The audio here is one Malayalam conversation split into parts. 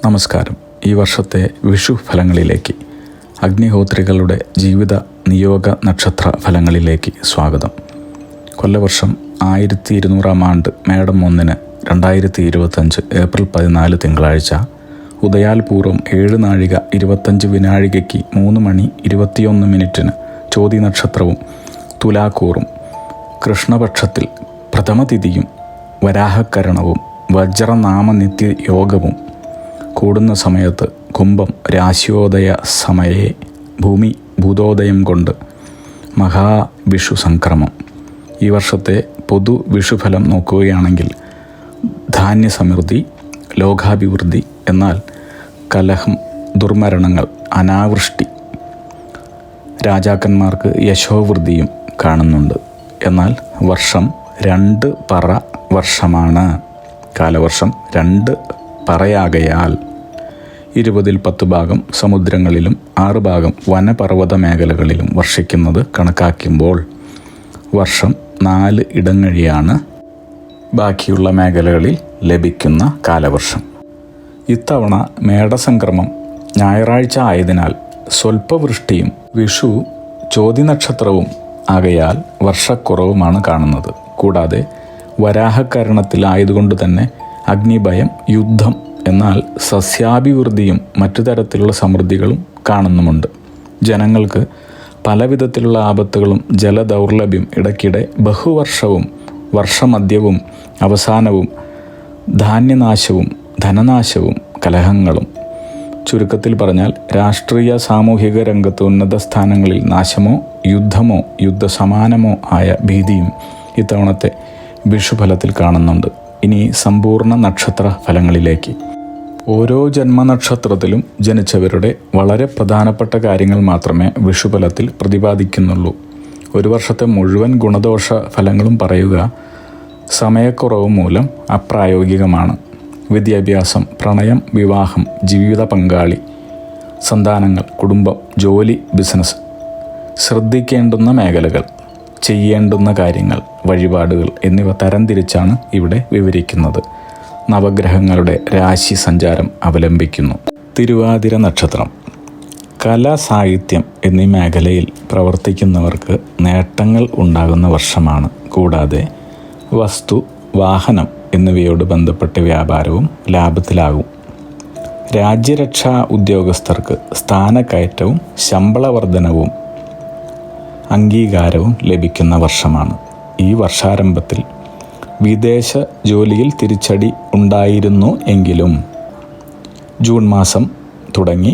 നമസ്കാരം. ഈ വർഷത്തെ വിഷു ഫലങ്ങളിലേക്ക്, അഗ്നിഹോത്രികളുടെ ജീവിത നിയോഗ നക്ഷത്ര ഫലങ്ങളിലേക്ക് സ്വാഗതം. കൊല്ലവർഷം 1200 ആണ്ട് മേടം 1 2025 ഏപ്രിൽ 14 തിങ്കളാഴ്ച ഉദയാൽ പൂർവ്വം 7 നാഴിക 25 വിനാഴികയ്ക്ക് 3 മണി 21 മിനിറ്റിന് ചോതി നക്ഷത്രവും തുലാക്കൂറും കൃഷ്ണപക്ഷത്തിൽ പ്രഥമതിഥിയും വരാഹക്കരണവും വജ്രനാമനിത്യ യോഗവും കൂടുന്ന സമയത്ത് കുംഭം രാശിയോദയ സമയേ ഭൂമി ഭൂതോദയം കൊണ്ട് മഹാവിഷു സംക്രമം. ഈ വർഷത്തെ പൊതു വിഷുഫലം നോക്കുകയാണെങ്കിൽ ധാന്യസമൃദ്ധി, ലോകാഭിവൃദ്ധി, എന്നാൽ കലഹം, ദുർമരണങ്ങൾ, അനാവൃഷ്ടി, രാജാക്കന്മാർക്ക് യശോവൃദ്ധിയും കാണുന്നുണ്ട്. എന്നാൽ വർഷം 2 പറ വർഷമാണ്. കാലവർഷം 2 പറയാകയാൽ 20ൽ 10 ഭാഗം സമുദ്രങ്ങളിലും 6 ഭാഗം വനപർവ്വത മേഖലകളിലും വർഷിക്കുന്നത് കണക്കാക്കുമ്പോൾ വർഷം 4 ഇടങ്ങഴിയാണ് ബാക്കിയുള്ള മേഖലകളിൽ ലഭിക്കുന്ന കാലവർഷം. ഇത്തവണ മേടസംക്രമം ഞായറാഴ്ച ആയതിനാൽ സ്വൽപ്പവൃഷ്ടിയും വിഷു ചോതി നക്ഷത്രവും ആകയാൽ വർഷക്കുറവുമാണ് കാണുന്നത്. കൂടാതെ വരാഹക്കരണത്തിലായതുകൊണ്ട് തന്നെ അഗ്നിഭയം, യുദ്ധം, എന്നാൽ സസ്യാഭിവൃദ്ധിയും മറ്റു തരത്തിലുള്ള സമൃദ്ധികളും കാണുന്നുമുണ്ട്. ജനങ്ങൾക്ക് പലവിധത്തിലുള്ള ആപത്തുകളും ജലദൗർലഭ്യം, ഇടയ്ക്കിടെ ബഹുവർഷവും വർഷമധ്യവും അവസാനവും ധാന്യനാശവും ധനനാശവും കലഹങ്ങളും, ചുരുക്കത്തിൽ പറഞ്ഞാൽ രാഷ്ട്രീയ സാമൂഹിക രംഗത്ത് ഉന്നത സ്ഥാനങ്ങളിൽ നാശമോ യുദ്ധമോ യുദ്ധസമാനമോ ആയ ഭീതിയും ഇത്തവണത്തെ വിഷുഫലത്തിൽ കാണുന്നുണ്ട്. ഇനി സമ്പൂർണ്ണ നക്ഷത്ര ഫലങ്ങളിലേക്ക്. ഓരോ ജന്മനക്ഷത്രത്തിലും ജനിച്ചവരുടെ വളരെ പ്രധാനപ്പെട്ട കാര്യങ്ങൾ മാത്രമേ വിഷുഫലത്തിൽ പ്രതിപാദിക്കുന്നുള്ളൂ. ഒരു വർഷത്തെ മുഴുവൻ ഗുണദോഷ ഫലങ്ങളും പറയുക സമയക്കുറവ് മൂലം അപ്രായോഗികമാണ്. വിദ്യാഭ്യാസം, പ്രണയം, വിവാഹം, ജീവിത പങ്കാളി, സന്താനങ്ങൾ, കുടുംബം, ജോലി, ബിസിനസ്, ശ്രദ്ധിക്കേണ്ടുന്ന മേഖലകൾ, ചെയ്യേണ്ടുന്ന കാര്യങ്ങൾ, വഴിപാടുകൾ എന്നിവ തരംതിരിച്ചാണ് ഇവിടെ വിവരിക്കുന്നത്. നവഗ്രഹങ്ങളുടെ രാശി സഞ്ചാരം അവലംബിക്കുന്നു. തിരുവാതിര നക്ഷത്രം. കല, സാഹിത്യം എന്നീ മേഖലയിൽ പ്രവർത്തിക്കുന്നവർക്ക് നേട്ടങ്ങൾ ഉണ്ടാകുന്ന വർഷമാണ്. കൂടാതെ വസ്തു, വാഹനം എന്നിവയോട് ബന്ധപ്പെട്ട വ്യാപാരവും ലാഭത്തിലാകും. രാജ്യരക്ഷാ ഉദ്യോഗസ്ഥർക്ക് സ്ഥാനക്കയറ്റവും ശമ്പള വർധനവും അംഗീകാരവും ലഭിക്കുന്ന വർഷമാണ്. ഈ വർഷാരംഭത്തിൽ വിദേശ ജോലിയിൽ തിരിച്ചടി ഉണ്ടായിരുന്നു എങ്കിലും ജൂൺ മാസം തുടങ്ങി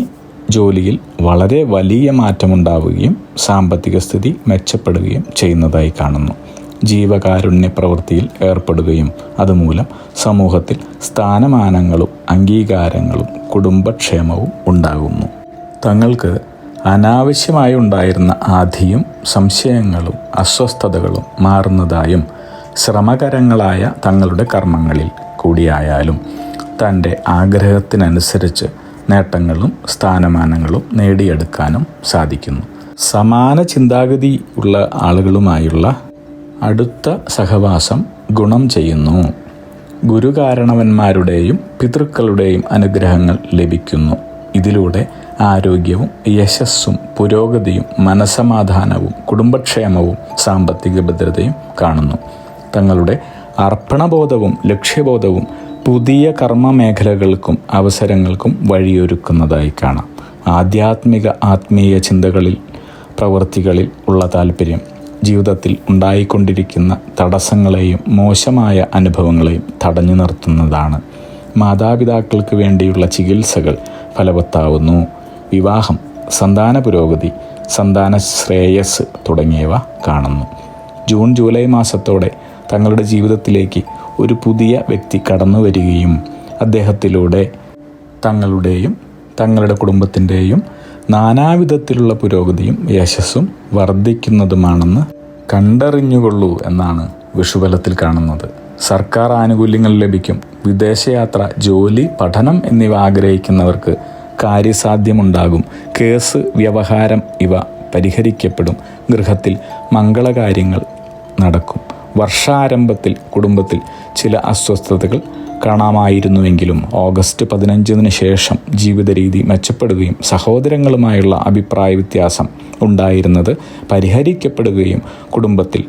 ജോലിയിൽ വളരെ വലിയ മാറ്റമുണ്ടാവുകയും സാമ്പത്തിക സ്ഥിതി മെച്ചപ്പെടുകയും ചെയ്യുന്നതായി കാണുന്നു. ജീവകാരുണ്യ പ്രവൃത്തിയിൽ ഏർപ്പെടുകയും അതുമൂലം സമൂഹത്തിൽ സ്ഥാനമാനങ്ങളും അംഗീകാരങ്ങളും കുടുംബക്ഷേമവും ഉണ്ടാകുന്നു. തങ്ങൾക്ക് അനാവശ്യമായി ഉണ്ടായിരുന്ന ആധിയും സംശയങ്ങളും അസ്വസ്ഥതകളും മാറുന്നതായും ശ്രമകരങ്ങളായ തങ്ങളുടെ കർമ്മങ്ങളിൽ കൂടിയായാലും തൻ്റെ ആഗ്രഹത്തിനനുസരിച്ച് നേട്ടങ്ങളും സ്ഥാനമാനങ്ങളും നേടിയെടുക്കാനും സാധിക്കുന്നു. സമാന ചിന്താഗതി ഉള്ള ആളുകളുമായുള്ള അടുത്ത സഹവാസം ഗുണം ചെയ്യുന്നു. ഗുരുകാരണവന്മാരുടെയും പിതൃക്കളുടെയും അനുഗ്രഹങ്ങൾ ലഭിക്കുന്നു. ഇതിലൂടെ ആരോഗ്യവും യശസ്സും പുരോഗതിയും മനസമാധാനവും കുടുംബക്ഷേമവും സാമ്പത്തിക ഭദ്രതയും കാണുന്നു. തങ്ങളുടെ അർപ്പണബോധവും ലക്ഷ്യബോധവും പുതിയ കർമ്മ മേഖലകൾക്കും അവസരങ്ങൾക്കും വഴിയൊരുക്കുന്നതായി കാണാം. ആത്മീയ ചിന്തകളിൽ, പ്രവൃത്തികളിൽ ഉള്ള താല്പര്യം ജീവിതത്തിൽ ഉണ്ടായിക്കൊണ്ടിരിക്കുന്ന തടസ്സങ്ങളെയും മോശമായ അനുഭവങ്ങളെയും തടഞ്ഞു നിർത്തുന്നതാണ്. മാതാപിതാക്കൾക്ക് വേണ്ടിയുള്ള ചികിത്സകൾ ഫലവത്താവുന്നു. വിവാഹം, സന്താന പുരോഗതി, സന്താന ശ്രേയസ് തുടങ്ങിയവ കാണുന്നു. ജൂൺ ജൂലൈ മാസത്തോടെ തങ്ങളുടെ ജീവിതത്തിലേക്ക് ഒരു പുതിയ വ്യക്തി കടന്നു വരികയും അദ്ദേഹത്തിലൂടെ തങ്ങളുടെയും തങ്ങളുടെ കുടുംബത്തിൻ്റെയും നാനാവിധത്തിലുള്ള പുരോഗതിയും യശസ്സും വർദ്ധിക്കുന്നതുമാണെന്ന് കണ്ടറിഞ്ഞുകൊള്ളൂ എന്നാണ് വിഷുഫലത്തിൽ കാണുന്നത്. സർക്കാർ ആനുകൂല്യങ്ങൾ ലഭിക്കും. വിദേശയാത്ര, ജോലി, പഠനം എന്നിവ ആഗ്രഹിക്കുന്നവർക്ക് കാര്യസാധ്യമുണ്ടാകും. കേസ്, വ്യവഹാരം ഇവ പരിഹരിക്കപ്പെടും. ഗൃഹത്തിൽ മംഗളകാര്യങ്ങൾ നടക്കും. വർഷാരംഭത്തിൽ കുടുംബത്തിൽ ചില അസ്വസ്ഥതകൾ കാണാമായിരുന്നുവെങ്കിലും ഓഗസ്റ്റ് 15 ശേഷം ജീവിത രീതി മെച്ചപ്പെടുകയും സഹോദരങ്ങളുമായുള്ള അഭിപ്രായ വ്യത്യാസം ഉണ്ടായിരുന്നത് പരിഹരിക്കപ്പെടുകയും കുടുംബത്തിൽ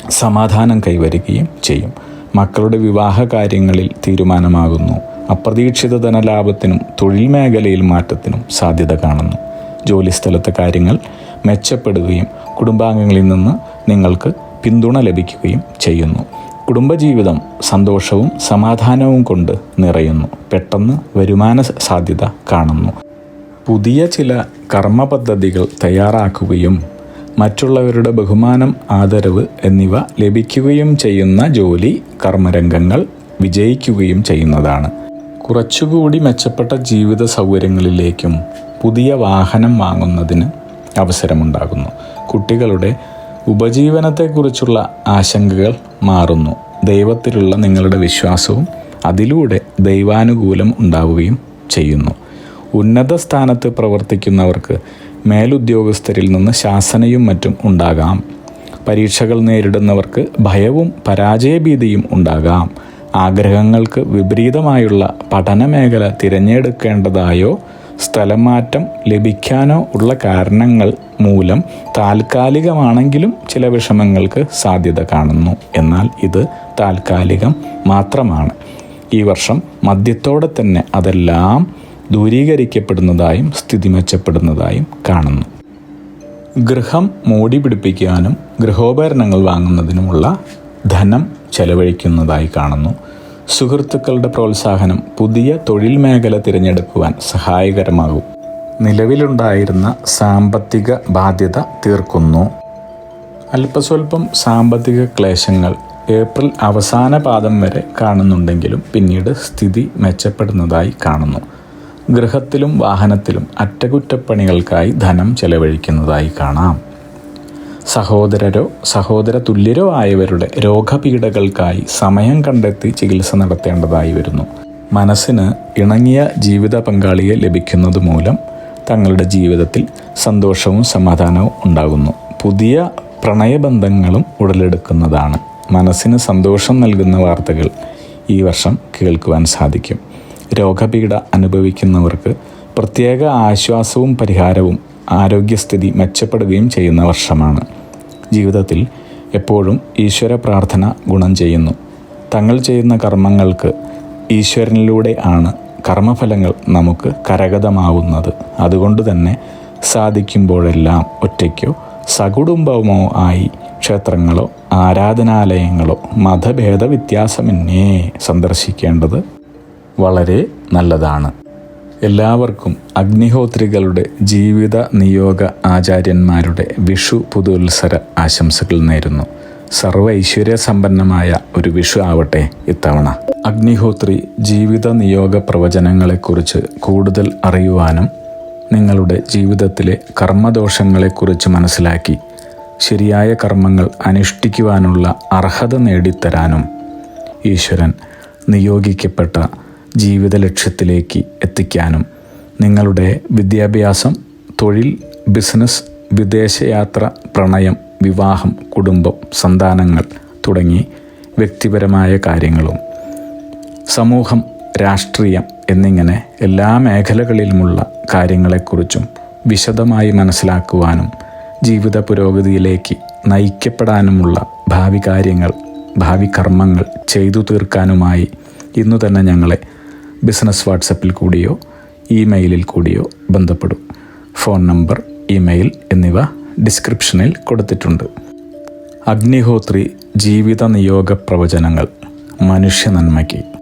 സമാധാനം കൈവരുകയും ചെയ്യും. മക്കളുടെ വിവാഹ കാര്യങ്ങളിൽ തീരുമാനമാകുന്നു. അപ്രതീക്ഷിത ധനലാഭത്തിനും തൊഴിൽ മേഖലയിൽ മാറ്റത്തിനും സാധ്യത കാണുന്നു. ജോലിസ്ഥലത്തെ കാര്യങ്ങൾ മെച്ചപ്പെടുകയും കുടുംബാംഗങ്ങളിൽ നിന്ന് നിങ്ങൾക്ക് പിന്തുണ ലഭിക്കുകയും ചെയ്യുന്നു. കുടുംബജീവിതം സന്തോഷവും സമാധാനവും കൊണ്ട് നിറയുന്നു. പെട്ടെന്ന് വരുമാന സാധ്യത കാണുന്നു. പുതിയ ചില കർമ്മ പദ്ധതികൾ തയ്യാറാക്കുകയും മറ്റുള്ളവരുടെ ബഹുമാനം, ആദരവ് എന്നിവ ലഭിക്കുകയും ചെയ്യുന്ന ജോലി കർമ്മരംഗങ്ങൾ വിജയിക്കുകയും ചെയ്യുന്നതാണ്. കുറച്ചുകൂടി മെച്ചപ്പെട്ട ജീവിത സൗകര്യങ്ങളിലേക്കും പുതിയ വാഹനം വാങ്ങുന്നതിന് അവസരമുണ്ടാകുന്നു. കുട്ടികളുടെ ഉപജീവനത്തെക്കുറിച്ചുള്ള ആശങ്കകൾ മാറുന്നു. ദൈവത്തിലുള്ള നിങ്ങളുടെ വിശ്വാസവും അതിലൂടെ ദൈവാനുകൂലം ഉണ്ടാവുകയും ചെയ്യുന്നു. ഉന്നത സ്ഥാനത്ത് പ്രവർത്തിക്കുന്നവർക്ക് മേലുദ്യോഗസ്ഥരിൽ നിന്ന് ശാസനയും മറ്റും ഉണ്ടാകാം. പരീക്ഷകൾ നേരിടുന്നവർക്ക് ഭയവും പരാജയഭീതിയും ഉണ്ടാകാം. ആഗ്രഹങ്ങൾക്ക് വിപരീതമായുള്ള പഠനമേഖല തിരഞ്ഞെടുക്കേണ്ടതായോ സ്ഥലം മാറ്റം ലഭിക്കാനോ ഉള്ള കാരണങ്ങൾ മൂലം താൽക്കാലികമാണെങ്കിലും ചില വിഷമങ്ങൾക്ക് സാധ്യത കാണുന്നു. എന്നാൽ ഇത് താൽക്കാലികം മാത്രമാണ്. ഈ വർഷം മധ്യത്തോടെ തന്നെ അതെല്ലാം ദൂരീകരിക്കപ്പെടുന്നതായും സ്ഥിതി മെച്ചപ്പെടുന്നതായും കാണുന്നു. ഗൃഹം മോടി പിടിപ്പിക്കാനും ഗൃഹോപകരണങ്ങൾ വാങ്ങുന്നതിനുമുള്ള ധനം ചെലവഴിക്കുന്നതായി കാണുന്നു. സുഹൃത്തുക്കളുടെ പ്രോത്സാഹനം പുതിയ തൊഴിൽ മേഖല തിരഞ്ഞെടുക്കുവാൻ സഹായകരമാകും. നിലവിലുണ്ടായിരുന്ന സാമ്പത്തിക ബാധ്യത തീർക്കുന്നു. അല്പസ്വല്പം സാമ്പത്തിക ക്ലേശങ്ങൾ ഏപ്രിൽ അവസാന പാദം വരെ കാണുന്നുണ്ടെങ്കിലും പിന്നീട് സ്ഥിതി മെച്ചപ്പെടുന്നതായി കാണുന്നു. ഗൃഹത്തിലും വാഹനത്തിലും അറ്റകുറ്റപ്പണികൾക്കായി ധനം ചെലവഴിക്കുന്നതായി കാണാം. സഹോദരരോ സഹോദര തുല്യരോ ആയവരുടെ രോഗപീഠകൾക്കായി സമയം കണ്ടെത്തി ചികിത്സ നടത്തേണ്ടതായി വരുന്നു. മനസ്സിന് ഇണങ്ങിയ ജീവിത പങ്കാളിയെ ലഭിക്കുന്നത് മൂലം തങ്ങളുടെ ജീവിതത്തിൽ സന്തോഷവും സമാധാനവും ഉണ്ടാകുന്നു. പുതിയ പ്രണയബന്ധങ്ങളും ഉടലെടുക്കുന്നതാണ്. മനസ്സിന് സന്തോഷം നൽകുന്ന വാർത്തകൾ ഈ വർഷം കേൾക്കുവാൻ സാധിക്കും. രോഗപീഠ അനുഭവിക്കുന്നവർക്ക് പ്രത്യേക ആശ്വാസവും പരിഹാരവും ആരോഗ്യസ്ഥിതി മെച്ചപ്പെടുകയും ചെയ്യുന്ന വർഷമാണ്. ജീവിതത്തിൽ എപ്പോഴും ഈശ്വര പ്രാർത്ഥന ഗുണം ചെയ്യുന്നു. തങ്ങൾ ചെയ്യുന്ന കർമ്മങ്ങൾക്ക് ഈശ്വരനിലൂടെ ആണ് കർമ്മഫലങ്ങൾ നമുക്ക് കരഗതമാവുന്നത്. അതുകൊണ്ട് തന്നെ സാധിക്കുമ്പോഴെല്ലാം ഒറ്റയ്ക്കോ സകുടുംബമോ ആയി ക്ഷേത്രങ്ങളോ ആരാധനാലയങ്ങളോ മതഭേദ വ്യത്യാസമന്യേ സന്ദർശിക്കേണ്ടത് വളരെ നല്ലതാണ്. എല്ലാവർക്കും അഗ്നിഹോത്രികളുടെ ജീവിത നിയോഗ ആചാര്യന്മാരുടെ വിഷു പുതുവത്സര ആശംസകൾ നേരുന്നു. സർവ്വ ഐശ്വര്യ സമ്പന്നമായ ഒരു വിഷു ആവട്ടെ ഇത്തവണ. അഗ്നിഹോത്രി ജീവിത നിയോഗ പ്രവചനങ്ങളെക്കുറിച്ച് കൂടുതൽ അറിയുവാനും നിങ്ങളുടെ ജീവിതത്തിലെ കർമ്മദോഷങ്ങളെക്കുറിച്ച് മനസ്സിലാക്കി ശരിയായ കർമ്മങ്ങൾ അനുഷ്ഠിക്കുവാനുള്ള അർഹത നേടിത്തരാനും ഈശ്വരൻ നിയോഗിക്കപ്പെട്ട ജീവിത ലക്ഷ്യത്തിലേക്ക് എത്തിക്കാനും നിങ്ങളുടെ വിദ്യാഭ്യാസം, തൊഴിൽ, ബിസിനസ്, വിദേശയാത്ര, പ്രണയം, വിവാഹം, കുടുംബം, സന്താനങ്ങൾ തുടങ്ങി വ്യക്തിപരമായ കാര്യങ്ങളും സമൂഹം, രാഷ്ട്രീയം എന്നിങ്ങനെ എല്ലാ മേഖലകളിലുമുള്ള കാര്യങ്ങളെക്കുറിച്ചും വിശദമായി മനസ്സിലാക്കുവാനും ജീവിത പുരോഗതിയിലേക്ക് നയിക്കപ്പെടാനുമുള്ള ഭാവി കാര്യങ്ങൾ, ഭാവി കർമ്മങ്ങൾ ചെയ്തു തീർക്കാനുമായി ഇന്നു തന്നെ ഞങ്ങളെ ബിസിനസ് വാട്സപ്പിൽ കൂടിയോ ഇമെയിലിൽ കൂടിയോ ബന്ധപ്പെടും. ഫോൺ നമ്പർ, ഇമെയിൽ എന്നിവ ഡിസ്ക്രിപ്ഷനിൽ കൊടുത്തിട്ടുണ്ട്. അഗ്നിഹോത്രി ജീവിത നിയോഗ പ്രവചനങ്ങൾ മനുഷ്യ നന്മയ്ക്ക്.